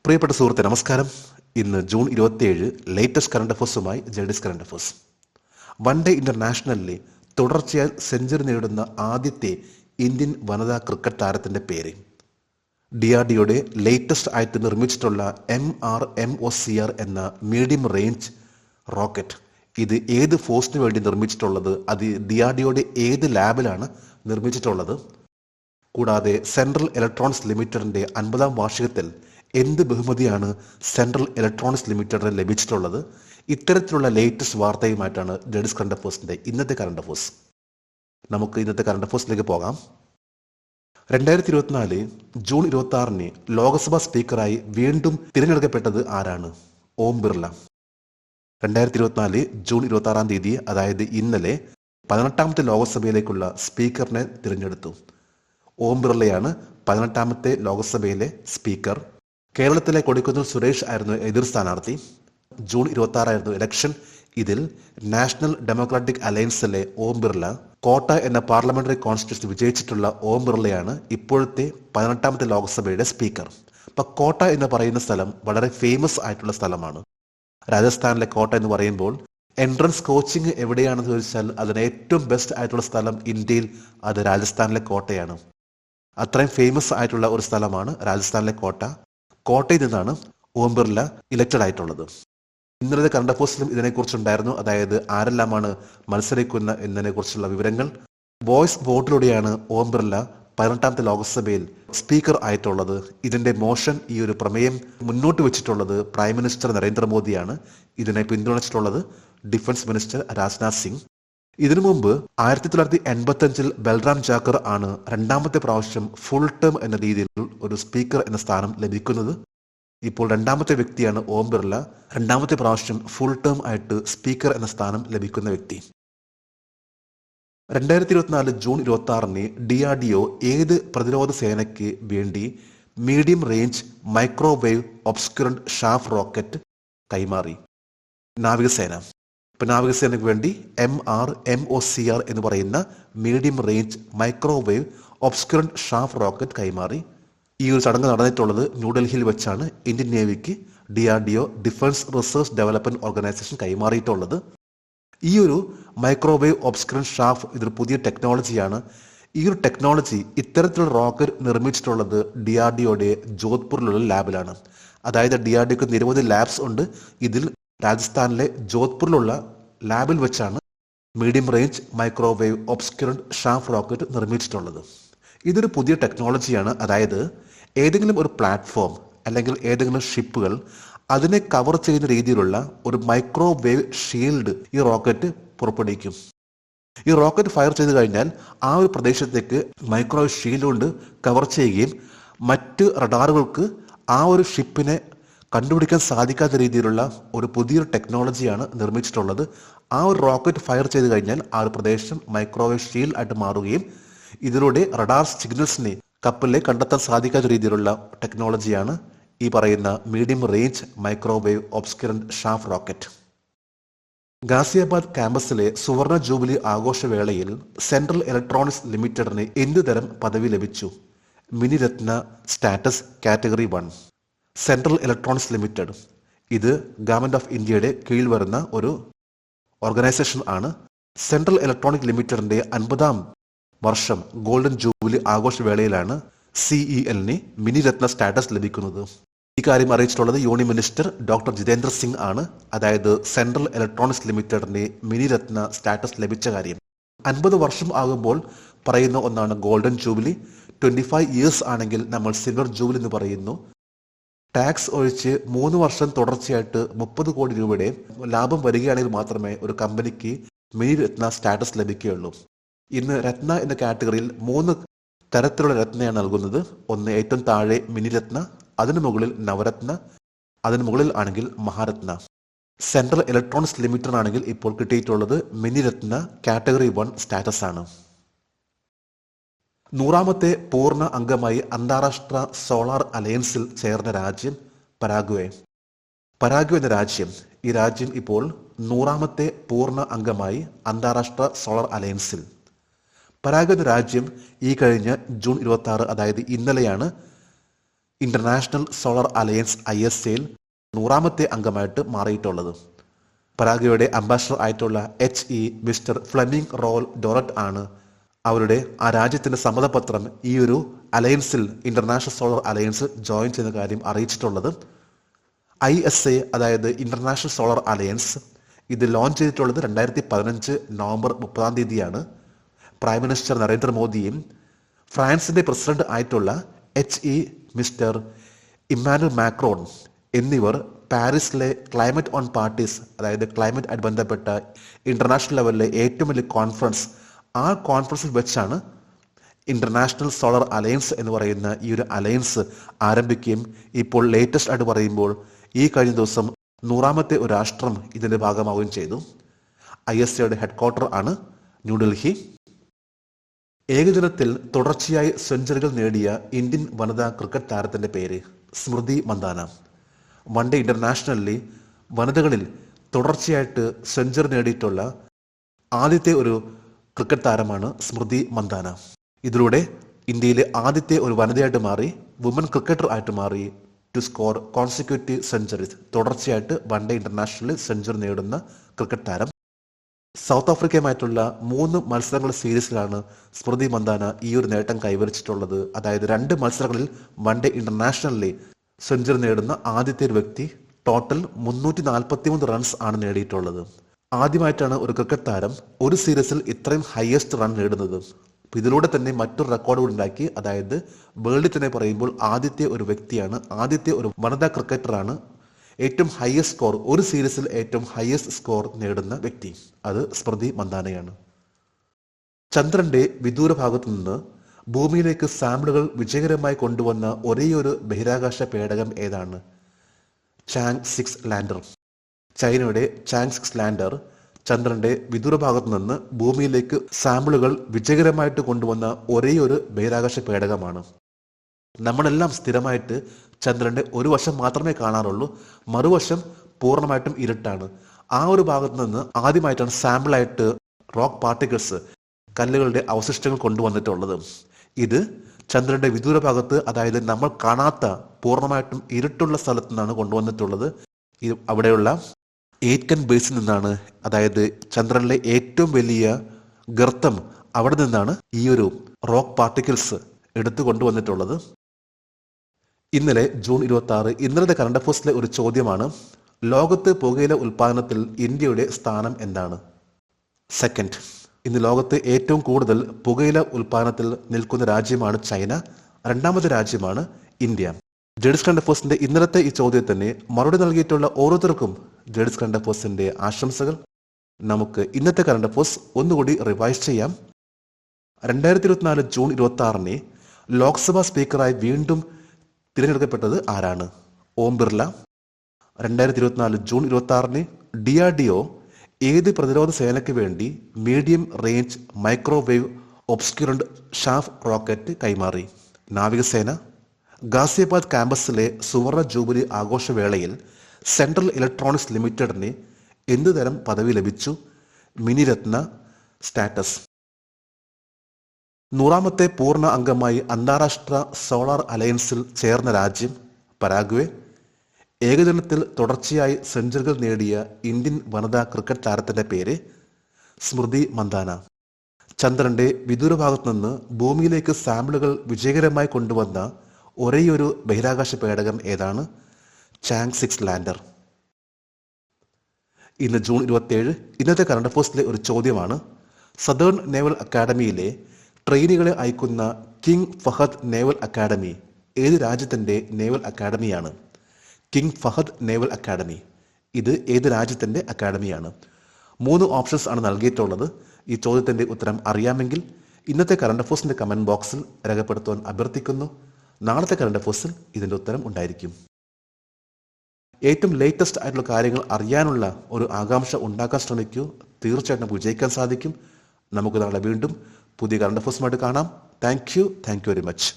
പ്രിയപ്പെട്ട സുഹൃത്തെ നമസ്കാരം. ഇന്ന് ജൂൺ 27 ലേറ്റസ്റ്റ് കറണ്ട് അഫേഴ്സുമായി ജെഡിസ് കറണ്ട് അഫേഴ്സ്. വൺ ഡേ ഇന്റർനാഷണലിലെ തുടർച്ചയായി സെഞ്ചുറി നേടുന്ന ആദ്യത്തെ ഇന്ത്യൻ വനിതാ ക്രിക്കറ്റ് താരത്തിന്റെ പേര് DRDOയുടെ ലേറ്റസ്റ്റ് ആയിട്ട് നിർമ്മിച്ചിട്ടുള്ള MRMOCR എന്ന മീഡിയം റേഞ്ച് റോക്കറ്റ്. ഇത് ഏത് ഫോഴ്സിന് വേണ്ടി നിർമ്മിച്ചിട്ടുള്ളത്, അത് DRDOയുടെ ഏത് ലാബിലാണ് നിർമ്മിച്ചിട്ടുള്ളത്, കൂടാതെ സെൻട്രൽ ഇലക്ട്രോണിക്സ് ലിമിറ്റഡിന്റെ 50-ാം വാർഷികത്തിൽ എന്ത് ബഹുമതിയാണ് സെൻട്രൽ ഇലക്ട്രോണിക്സ് ലിമിറ്റഡിന് ലഭിച്ചിട്ടുള്ളത്, ഇത്തരത്തിലുള്ള ലേറ്റസ്റ്റ് വാർത്തയുമായിട്ടാണ് ജെഡിസ് കറണ്ട് അഫേഴ്സിന്റെ ഇന്നത്തെ കറണ്ട് അഫേഴ്സ്. നമുക്ക് ഇന്നത്തെ കറണ്ട് അഫേഴ്സിലേക്ക് പോകാം. 2024 ജൂൺ 26 ലോക്സഭാ സ്പീക്കറായി വീണ്ടും തിരഞ്ഞെടുക്കപ്പെട്ടത് ആരാണ്? ഓം ബിർള. 2024 ജൂൺ 26 അതായത് ഇന്നലെ 18ാമത്തെ ലോക്സഭയിലേക്കുള്ള സ്പീക്കറിനെ തിരഞ്ഞെടുത്തു. ഓം ബിർളയാണ് 18ാമത്തെ ലോക്സഭയിലെ സ്പീക്കർ. കേരളത്തിലെ കൊടിക്കുന്നിൽ സുരേഷ് ആയിരുന്നു എതിർ സ്ഥാനാർത്ഥി. ജൂൺ 26 ആയിരുന്നു ഇലക്ഷൻ. ഇതിൽ നാഷണൽ ഡെമോക്രാറ്റിക് അലയൻസിലെ ഓം ബിർള, കോട്ട എന്ന പാർലമെന്ററി കോൺസ്റ്റിറ്റ്യൂഷൻ വിജയിച്ചിട്ടുള്ള ഓം ബിർളയാണ് ഇപ്പോഴത്തെ 18ാമത്തെ ലോക്സഭയുടെ സ്പീക്കർ. അപ്പൊ കോട്ട എന്ന് പറയുന്ന സ്ഥലം വളരെ ഫേമസ് ആയിട്ടുള്ള സ്ഥലമാണ്. രാജസ്ഥാനിലെ കോട്ട എന്ന് പറയുമ്പോൾ എൻട്രൻസ് കോച്ചിങ് എവിടെയാണെന്ന് ചോദിച്ചാൽ അതിന് ഏറ്റവും ബെസ്റ്റ് ആയിട്ടുള്ള സ്ഥലം ഇന്ത്യയിൽ അത് രാജസ്ഥാനിലെ കോട്ടയാണ്. അത്രയും ഫേമസ് ആയിട്ടുള്ള ഒരു സ്ഥലമാണ് രാജസ്ഥാനിലെ കോട്ട. കോട്ടയിൽ നിന്നാണ് ഓം ബിർള ഇലക്റ്റഡ് ആയിട്ടുള്ളത്. ഇന്നലത്തെ കറണ്ട് അഫേഴ്സിലും ഇതിനെക്കുറിച്ചുണ്ടായിരുന്നു, അതായത് ആരെല്ലാമാണ് മത്സരിക്കുന്ന എന്നതിനെ കുറിച്ചുള്ള വിവരങ്ങൾ. വോയിസ് വോട്ടിലൂടെയാണ് ഓം ബിർള 18ാമത്തെ ലോക്സഭയിൽ സ്പീക്കർ ആയിട്ടുള്ളത്. ഇതിന്റെ മോഷൻ, ഈ ഒരു പ്രമേയം മുന്നോട്ട് വെച്ചിട്ടുള്ളത് പ്രൈം മിനിസ്റ്റർ നരേന്ദ്രമോദിയാണ്. ഇതിനെ പിന്തുണച്ചിട്ടുള്ളത് ഡിഫൻസ് മിനിസ്റ്റർ രാജ്നാഥ് സിംഗ്. ഇതിനു മുമ്പ് 1985 ബൽറാം ജാക്കർ ആണ് രണ്ടാമത്തെ പ്രാവശ്യം ഫുൾ ടേം എന്ന രീതിയിൽ ഒരു സ്പീക്കർ എന്ന സ്ഥാനം ലഭിക്കുന്നത്. ഇപ്പോൾ രണ്ടാമത്തെ വ്യക്തിയാണ് ഓം ബിർള, രണ്ടാമത്തെ പ്രാവശ്യം ഫുൾ ടേം ആയിട്ട് സ്പീക്കർ എന്ന സ്ഥാനം ലഭിക്കുന്ന വ്യക്തി. 2024 ജൂൺ 26 DRDO ഏത് പ്രതിരോധ സേനയ്ക്ക് വേണ്ടി medium range microwave obscurant chaff rocket കൈമാറി? നാവികസേന. ഇപ്പൊ നാവികസേനയ്ക്ക് വേണ്ടി MRMOCR എന്ന് പറയുന്ന medium range microwave obscurant chaff rocket കൈമാറി. ഈ ഒരു ചടങ്ങ് നടന്നിട്ടുള്ളത് ന്യൂഡൽഹിയിൽ വെച്ചാണ്. ഇന്ത്യൻ നേവിക്ക് DRDO defence research development organisation കൈമാറിയിട്ടുള്ളത്. ഈ ഒരു മൈക്രോവേവ് ഒബ്സ്ക്യൂറന്റ് ഷാഫ് ഇതൊരു പുതിയ ടെക്നോളജിയാണ്. ഈ ഒരു ടെക്നോളജി, ഇത്തരത്തിലുള്ള റോക്കറ്റ് നിർമ്മിച്ചിട്ടുള്ളത് DRDOയുടെ ജോധ്പൂരിലുള്ള ലാബിലാണ്. അതായത് DRDOക്ക് നിരവധി ലാബ്സ് ഉണ്ട്. ഇതിൽ രാജസ്ഥാനിലെ ജോധ്പൂരിലുള്ള ലാബിൽ വെച്ചാണ് medium range microwave obscurant chaff rocket നിർമ്മിച്ചിട്ടുള്ളത്. ഇതൊരു പുതിയ ടെക്നോളജിയാണ്. അതായത് ഏതെങ്കിലും ഒരു പ്ലാറ്റ്ഫോം അല്ലെങ്കിൽ ഏതെങ്കിലും ഷിപ്പുകൾ അതിനെ കവർ ചെയ്യുന്ന രീതിയിലുള്ള ഒരു മൈക്രോവേവ് ഷീൽഡ് ഈ റോക്കറ്റ് പുറപ്പെടുവിക്കും. ഈ റോക്കറ്റ് ഫയർ ചെയ്ത് കഴിഞ്ഞാൽ ആ ഒരു പ്രദേശത്തേക്ക് മൈക്രോവേവ് ഷീൽഡ് കൊണ്ട് കവർ ചെയ്യുകയും മറ്റ് റഡാറുകൾക്ക് ആ ഒരു ഷിപ്പിനെ കണ്ടുപിടിക്കാൻ സാധിക്കാത്ത രീതിയിലുള്ള ഒരു പുതിയൊരു ടെക്നോളജിയാണ് നിർമ്മിച്ചിട്ടുള്ളത്. ആ ഒരു റോക്കറ്റ് ഫയർ ചെയ്ത് കഴിഞ്ഞാൽ ആ ഒരു പ്രദേശം മൈക്രോവേവ് ഷീൽഡ് ആയിട്ട് മാറുകയും ഇതിലൂടെ റഡാർ സിഗ്നൽസിനെ കപ്പലിലെ കണ്ടെത്താൻ സാധിക്കാത്ത രീതിയിലുള്ള ടെക്നോളജിയാണ് ഈ പറയുന്ന medium range microwave obscurant chaff rocket. Ghaziabad ക്യാമ്പസിലെ സുവർണ ജൂബിലി ആഘോഷവേളയിൽ സെൻട്രൽ ഇലക്ട്രോണിക്സ് ലിമിറ്റഡിന് എന്തുതരം പദവി ലഭിച്ചു? Miniratna status category 1. Central electronics limited ഇത് ഗവൺമെന്റ് ഓഫ് ഇന്ത്യയുടെ കീഴിൽ വരുന്ന ഒരു ഓർഗനൈസേഷൻ ആണ്. സെൻട്രൽ ഇലക്ട്രോണിക് ലിമിറ്റഡിന്റെ 50-ാം വർഷം ഗോൾഡൻ ജൂബിലി ആഘോഷവേളയിലാണ് CELന് മിനിരത്ന സ്റ്റാറ്റസ് ലഭിക്കുന്നത്. ഇക്കാര്യം അറിയിച്ചിട്ടുള്ളത് union minister doctor Jitendra Singh ആണ്. അതായത് സെൻട്രൽ ഇലക്ട്രോണിക്സ് ലിമിറ്റഡിന്റെ മിനിരത്ന സ്റ്റാറ്റസ് ലഭിച്ച കാര്യം 50 വർഷം ആകുമ്പോൾ പറയുന്ന ഒന്നാണ് ഗോൾഡൻ ജൂബിലി. 25 ഇയേഴ്സ് ആണെങ്കിൽ നമ്മൾ സിൽവർ ജൂബിലി എന്ന് പറയുന്നു. ടാക്സ് ഒഴിച്ച് 3 വർഷം തുടർച്ചയായിട്ട് 30 കോടി രൂപയുടെ ലാഭം വരികയാണെങ്കിൽ മാത്രമേ ഒരു കമ്പനിക്ക് മിനിരത്ന സ്റ്റാറ്റസ് ലഭിക്കുകയുള്ളൂ. ഇന്ന് രത്ന എന്ന കാറ്റഗറിയിൽ 3 തരത്തിലുള്ള രത്നയാണ് നൽകുന്നത്. ഒന്ന് ഏറ്റവും താഴെ മിനിരത്ന, അതിനു മുകളിൽ നവരത്ന, അതിനു മുകളിൽ ആണെങ്കിൽ മഹാരത്ന. സെൻട്രൽ ഇലക്ട്രോണിക്സ് ലിമിറ്റഡ് ആണെങ്കിൽ ഇപ്പോൾ കിട്ടിയിട്ടുള്ളത് മിനിരത്ന കാറ്റഗറി 1 സ്റ്റാറ്റസ് ആണ്. 100ാമത്തെ പൂർണ്ണ അംഗമായി അന്താരാഷ്ട്ര സോളാർ അലയൻസിൽ ചേർന്ന രാജ്യം പരാഗ്വേ. പരാഗ്വേ എന്ന രാജ്യം, ഈ രാജ്യം ഇപ്പോൾ 100ാമത്തെ പൂർണ്ണ അംഗമായി അന്താരാഷ്ട്ര സോളാർ അലയൻസിൽ. പരാഗ്വേ എന്ന രാജ്യം ഈ കഴിഞ്ഞ ജൂൺ 26, അതായത് ഇന്നലെയാണ് ഇന്റർനാഷണൽ സോളർ അലയൻസ് ISAയിൽ 100ാമത്തെ അംഗമായിട്ട് മാറിയിട്ടുള്ളത്. പരാഗ്വേയുടെ അംബാസഡർ ആയിട്ടുള്ള മിസ്റ്റർ ഫ്ലെമിംഗ് റോൾ ഡോററ്റ് ആണ് അവരുടെ ആ രാജ്യത്തിന്റെ സമ്മതപത്രം ഈ ഒരു അലയൻസിൽ, ഇന്റർനാഷണൽ സോളർ അലയൻസ് ജോയിൻ ചെയ്യുന്ന കാര്യം അറിയിച്ചിട്ടുള്ളത്. ISA അതായത് ഇന്റർനാഷണൽ സോളർ അലയൻസ് ഇത് ലോഞ്ച് ചെയ്തിട്ടുള്ളത് 2015 നവംബർ 30 പ്രൈം മിനിസ്റ്റർ നരേന്ദ്രമോദിയും ഫ്രാൻസിന്റെ പ്രസിഡന്റ് ആയിട്ടുള്ള മിസ്റ്റർ ഇമ്മാനുവൽ മാക്രോൺ എന്നിവർ പാരീസിലെ ക്ലൈമറ്റ് ഓൺ പാർട്ടീസ്, അതായത് ക്ലൈമറ്റ് ആയിട്ട് ബന്ധപ്പെട്ട ഇന്റർനാഷണൽ ലെവലിലെ ഏറ്റവും വലിയ കോൺഫറൻസ്, ആ കോൺഫറൻസിൽ വെച്ചാണ് ഇന്റർനാഷണൽ സോളർ അലയൻസ് എന്ന് പറയുന്ന ഈ ഒരു അലയൻസ് ആരംഭിക്കുകയും ഇപ്പോൾ ലേറ്റസ്റ്റ് ആയിട്ട് പറയുമ്പോൾ ഈ കഴിഞ്ഞ ദിവസം 100ാമത്തെ ഒരു രാഷ്ട്രം ഇതിന്റെ ഭാഗമാവുകയും ചെയ്തു. ISAയുടെ ഹെഡ്ക്വാർട്ടർ ആണ് ന്യൂഡൽഹി. ഏകദിനത്തിൽ തുടർച്ചയായി സെഞ്ചുറികൾ നേടിയ ഇന്ത്യൻ വനിതാ ക്രിക്കറ്റ് താരത്തിന്റെ പേര് സ്മൃതി മന്ദാന. വൺഡേ ഇന്റർനാഷണലിൽ വനിതകളിൽ തുടർച്ചയായിട്ട് സെഞ്ചുറി നേടിയിട്ടുള്ള ആദ്യത്തെ ഒരു ക്രിക്കറ്റ് താരമാണ് സ്മൃതി മന്ദാന. ഇതിലൂടെ ഇന്ത്യയിലെ ആദ്യത്തെ ഒരു വനിതയായിട്ട് മാറി, വുമൻ ക്രിക്കറ്റർ ആയിട്ട് മാറി ടു സ്കോർ കോൺസിക്യൂട്ടീവ് സെഞ്ചുറീസ്. തുടർച്ചയായിട്ട് വൺഡേ ഇന്റർനാഷണലിൽ സെഞ്ചുറി നേടുന്ന ക്രിക്കറ്റ് താരം. സൗത്ത് ആഫ്രിക്കയുമായിട്ടുള്ള 3 മത്സരങ്ങളുടെ സീരീസിലാണ് സ്മൃതി മന്ദാന ഈ ഒരു നേട്ടം കൈവരിച്ചിട്ടുള്ളത്. അതായത് 2 മത്സരങ്ങളിൽ വൺഡേ ഇന്റർനാഷണലിൽ സെഞ്ചുറി നേടുന്ന ആദ്യത്തെ ഒരു വ്യക്തി. ടോട്ടൽ 343 റൺസ് ആണ് നേടിയിട്ടുള്ളത്. ആദ്യമായിട്ടാണ് ഒരു ക്രിക്കറ്റ് താരം ഒരു സീരീസിൽ ഇത്രയും ഹയസ്റ്റ് റൺ നേടുന്നത്. ഇതിലൂടെ തന്നെ മറ്റൊരു റെക്കോർഡ് ഉണ്ടാക്കി. അതായത് വേൾഡിൽ തന്നെ പറയുമ്പോൾ ആദ്യത്തെ ഒരു വ്യക്തിയാണ്, ആദ്യത്തെ ഒരു വനിതാ ക്രിക്കറ്ററാണ് ഏറ്റവും ഹയസ്റ്റ് സ്കോർ, ഒരു സീരീസിൽ ഏറ്റവും ഹയസ്റ്റ് സ്കോർ നേടുന്ന വ്യക്തി. അത് സ്മൃതി മന്ദാനയാണ്. ചന്ദ്രന്റെ വിദൂര ഭാഗത്തു നിന്ന് ഭൂമിയിലേക്ക് സാമ്പിളുകൾ വിജയകരമായി കൊണ്ടുവന്ന ഒരേയൊരു ബഹിരാകാശ പേടകം ഏതാണ്? Chang 6 lander. ചൈനയുടെ ചാങ് 6 ലാൻഡർ ചന്ദ്രന്റെ വിദൂര ഭാഗത്തു നിന്ന് ഭൂമിയിലേക്ക് സാമ്പിളുകൾ വിജയകരമായിട്ട് കൊണ്ടുവന്ന ഒരേയൊരു ബഹിരാകാശ പേടകമാണ്. നമ്മളെല്ലാം സ്ഥിരമായിട്ട് ചന്ദ്രന്റെ ഒരു വശം മാത്രമേ കാണാറുള്ളൂ, മറുവശം പൂർണ്ണമായിട്ടും ഇരുട്ടാണ്. ആ ഒരു ഭാഗത്ത് നിന്ന് ആദ്യമായിട്ടാണ് സാമ്പിളായിട്ട് റോക്ക് പാർട്ടിക്കിൾസ്, കല്ലുകളുടെ അവശിഷ്ടങ്ങൾ കൊണ്ടുവന്നിട്ടുള്ളത്. ഇത് ചന്ദ്രന്റെ വിദൂര ഭാഗത്ത്, അതായത് നമ്മൾ കാണാത്ത പൂർണ്ണമായിട്ടും ഇരുട്ടുള്ള സ്ഥലത്തു നിന്നാണ് കൊണ്ടുവന്നിട്ടുള്ളത്. അവിടെയുള്ള ഏറ്റ്കൻ ബേസിൽ നിന്നാണ്, അതായത് ചന്ദ്രനിലെ ഏറ്റവും വലിയ ഗർത്തം, അവിടെ നിന്നാണ് ഈ ഒരു റോക്ക് പാർട്ടിക്കിൾസ് എടുത്തു കൊണ്ടുവന്നിട്ടുള്ളത്. ഇന്നലെ ജൂൺ 26 ഇന്നലത്തെ കറണ്ട് അഫയേഴ്സിലെ ഒരു ചോദ്യമാണ്: ലോകത്ത് പുകയില ഉൽപാദനത്തിൽ ഇന്ത്യയുടെ സ്ഥാനം എന്താണ്? സെക്കൻഡ്. ഇന്ന് ലോകത്ത് ഏറ്റവും കൂടുതൽ പുകയില ഉൽപാദനത്തിൽ നിൽക്കുന്ന രാജ്യമാണ് ചൈന, 2ാമത്തെ രാജ്യമാണ് ഇന്ത്യ. ജഡ്സ് കറണ്ട് അഫയേഴ്സിന്റെ ഇന്നലത്തെ ഈ ചോദ്യത്തിന് മറുപടി നൽകിയിട്ടുള്ള ഓരോരുത്തർക്കും ജഡ്സ് കറണ്ട് അഫയേഴ്സിന്റെ ആശംസകൾ. നമുക്ക് ഇന്നത്തെ കറണ്ട് അഫയേഴ്സ് ഒന്നുകൂടി റിവൈസ് ചെയ്യാം. 2024 ജൂൺ 26 ലോക്സഭാ സ്പീക്കറായി വീണ്ടും തിരഞ്ഞെടുക്കപ്പെട്ടത് ആരാണ്? ഓം ബിർല. 2024 ജൂൺ 26 DRDO ഏത് പ്രതിരോധ സേനയ്ക്ക് വേണ്ടി medium range microwave obscurant chaff rocket കൈമാറി? നാവികസേന. ഗാസിയാബാദ് ക്യാമ്പസിലെ സുവർണ ജൂബിലി ആഘോഷവേളയിൽ സെൻട്രൽ ഇലക്ട്രോണിക്സ് ലിമിറ്റഡിന് എന്തുതരം പദവി ലഭിച്ചു? മിനിരത്ന സ്റ്റാറ്റസ്. 100ാമത്തെ പൂർണ്ണ അംഗമായി അന്താരാഷ്ട്ര സോളാർ അലയൻസിൽ ചേർന്ന രാജ്യം പരാഗ്വേ. ഏകദിനത്തിൽ തുടർച്ചയായി സെഞ്ചുറികൾ നേടിയ ഇന്ത്യൻ വനിതാ ക്രിക്കറ്റ് താരത്തിന്റെ പേര് സ്മൃതി മന്ദാന. ചന്ദ്രന്റെ വിദൂര ഭാഗത്തു നിന്ന് ഭൂമിയിലേക്ക് സാമ്പിളുകൾ വിജയകരമായി കൊണ്ടുവന്ന ഒരേയൊരു ബഹിരാകാശ പേടകം ഏതാണ്? Chang 6 lander. ഇന്ന് ജൂൺ 27 ഇന്നത്തെ കറണ്ട് അഫയേഴ്സിലെ ഒരു ചോദ്യമാണ്: സദേൺ നേവൽ അക്കാഡമിയിലെ ട്രെയിനികളെ അയക്കുന്ന കിങ് ഫഹദ് നേവൽ അക്കാഡമി ഏത് രാജ്യത്തിന്റെ നേവൽ അക്കാഡമിയാണ്? കിങ് ഫഹദ് നേവൽ അക്കാഡമി ഇത് ഏത് രാജ്യത്തിന്റെ അക്കാഡമിയാണ്? 3 ഓപ്ഷൻസ് ആണ് നൽകിയിട്ടുള്ളത്. ഈ ചോദ്യത്തിന്റെ ഉത്തരം അറിയാമെങ്കിൽ ഇന്നത്തെ കറണ്ട് അഫയേഴ്സിന്റെ കമന്റ് ബോക്സിൽ രേഖപ്പെടുത്തുവാൻ അഭ്യർത്ഥിക്കുന്നു. നാളത്തെ കറണ്ട് അഫയേഴ്സിൽ ഇതിന്റെ ഉത്തരം ഉണ്ടായിരിക്കും. ഏറ്റവും ലേറ്റസ്റ്റ് ആയിട്ടുള്ള കാര്യങ്ങൾ അറിയാനുള്ള ഒരു ആകാംക്ഷ ഉണ്ടാക്കാൻ ശ്രമിക്കൂ. തീർച്ചയായിട്ടും വിജയിക്കാൻ സാധിക്കും. നമുക്ക് നാളെ വീണ്ടും പുതിയ കറണ്ട് അഫയേഴ്സുമായിട്ട് കാണാം. Thank you very much.